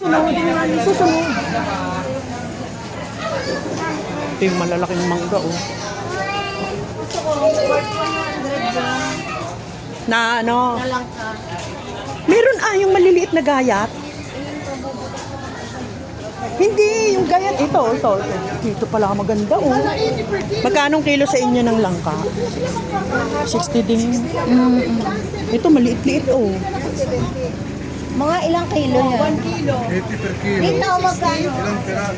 Tinawad din namin susunod. Ito yung malalaking mangga, oh. Gusto ko, worth 100 dyan. Na ano? Na lang ka. Meron yung maliliit na gayat. Hindi, yung gayat. Ito. Ito pala maganda, oh. Magkanong kilo sa inyo ng langka? 60 din. Ito, maliit-liit, oh. Mga ilang kilo yan? 80 per kilo. Dito ako magkano? Ilang pera?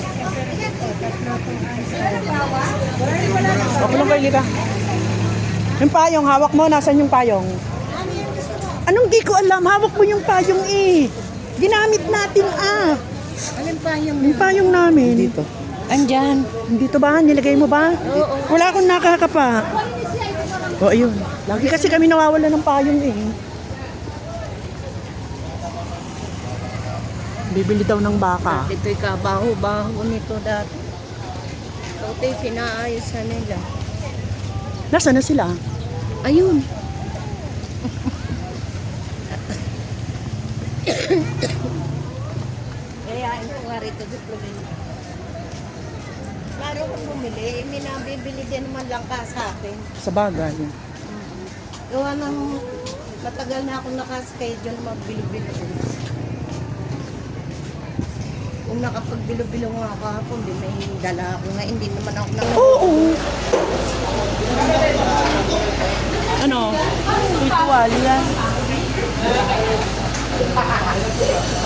Okay lang kayo, Lika. Yung payong, hawak mo. Nasaan yung payong? Anong di ko alam? Hawak mo yung payong, eh. Ginamit natin, ah. Alin pa yung... Yung payong namin. Dito. Andyan. Dito ba? Nilagay mo ba? Oo. Wala akong nakakapa. O, ayun. Lagi kasi kami nawawala ng payong, eh. Bibili daw ng baka. Ito'y kabaho-baho nito dati. Ito'y pinaayos na nila. Nasaan na sila? Ayun. Kaya ito nga rito diplomin. Klaro kung bumili, may nabibili din naman lang ka sa akin. Sa bagay. Gawa ng matagal na akong nakaschedule magbili-bili. Kung nakapagbilo-bilo nga ako hapon, di may dala ako nga, hindi naman ako Oo. Ano? Ritual yan.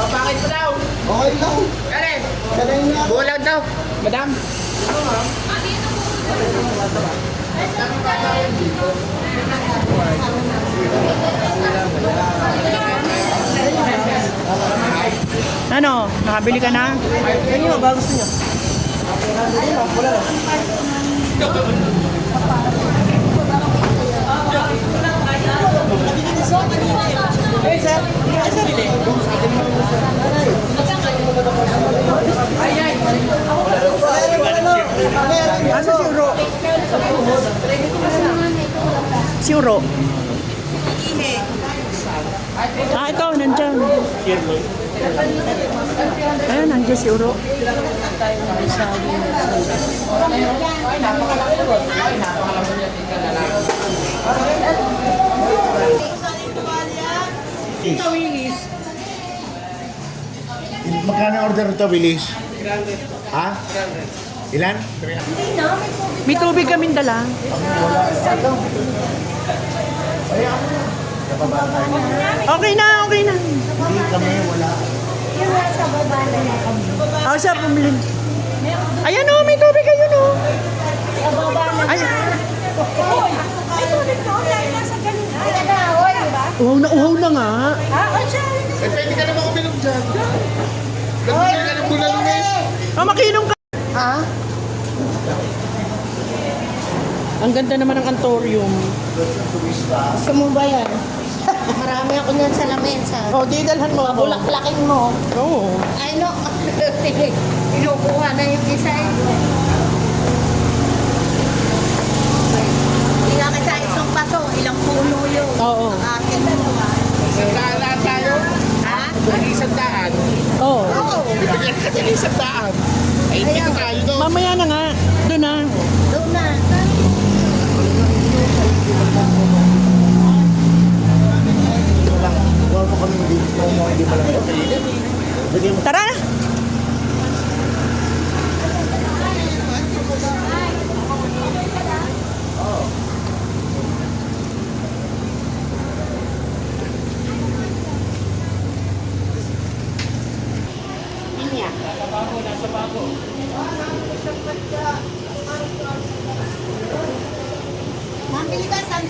Bakit mo daw? Okay lang. Karen! Galing na. Bulag daw! Madam! Ano? Nakabili ka na? Ano ba gusto nyo? Asa si Uro? Si Uro? Ito, nandyan. Ayan, nandyan si Uro. Ito, Willis. Magkano order ito, Willis? Ha? Ilan? May tubig kaming dala. Okay na. Hindi kami, wala. Ako siya bumili. Ayan o, may tubig kayo no. Ayan. Uhaw na nga. Eh, pwede ka naman uminom dyan. Nagbigay ka ng bulalungin. Makinom ka. Ha? Ang ganda naman ng antorium. Gusto mo ba yan? Marami ako niyan sa lamesa. Didalhan mo ako. Bulaklakin mo. Oo. Ay no, kinukuha na yung isa eh. Hindi nga kita isang paso, ilang puno yun. Oo. Ang akin na Sandaan lahat tayo. Ha? Sandaan. Oo. Oo. Bibigyan ka ng sandaan. Ay, hindi ka tayo doon. Mamaya na nga. Doon na. Doon na. Huwag mo kami hindi malamig. Bigyan mo. Tara na. Mambili ka saan?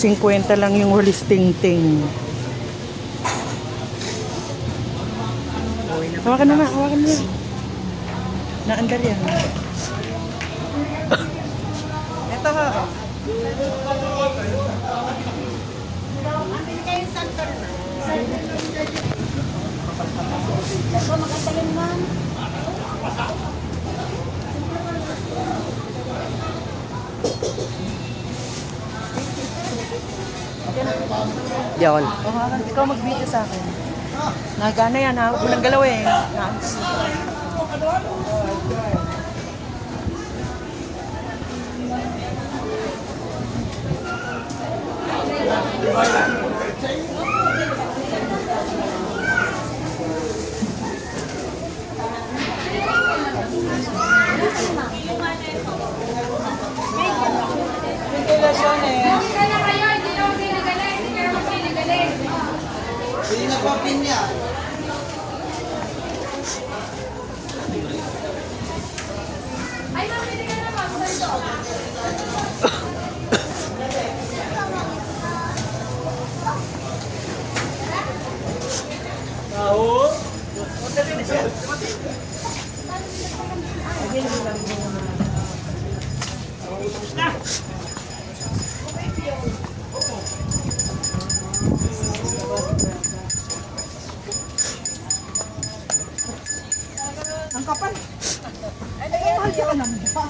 50 lang yung hulis ting-ting. Hawakan na. Naandar yan. Ito ha. Mambili kayo saan ka na? Ito makatalin man. Yon. O, haran, ikaw mag-video sa akin. Nagana yan, ha? Huwag mo nang galawin. Nice. Ang kapal. Mahal ka ng mukha.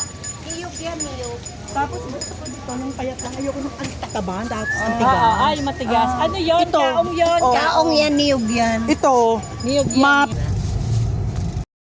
Iyog yan, iyog. Tapos gusto ko dito nung payat lang. Ayoko nung ang tatabahan. Tapos ang tigas. Ay, matigas. Ano yun? Ito. Kaong yun. Oh. Kaong yan, niyog yan. Ito, Niyog yan.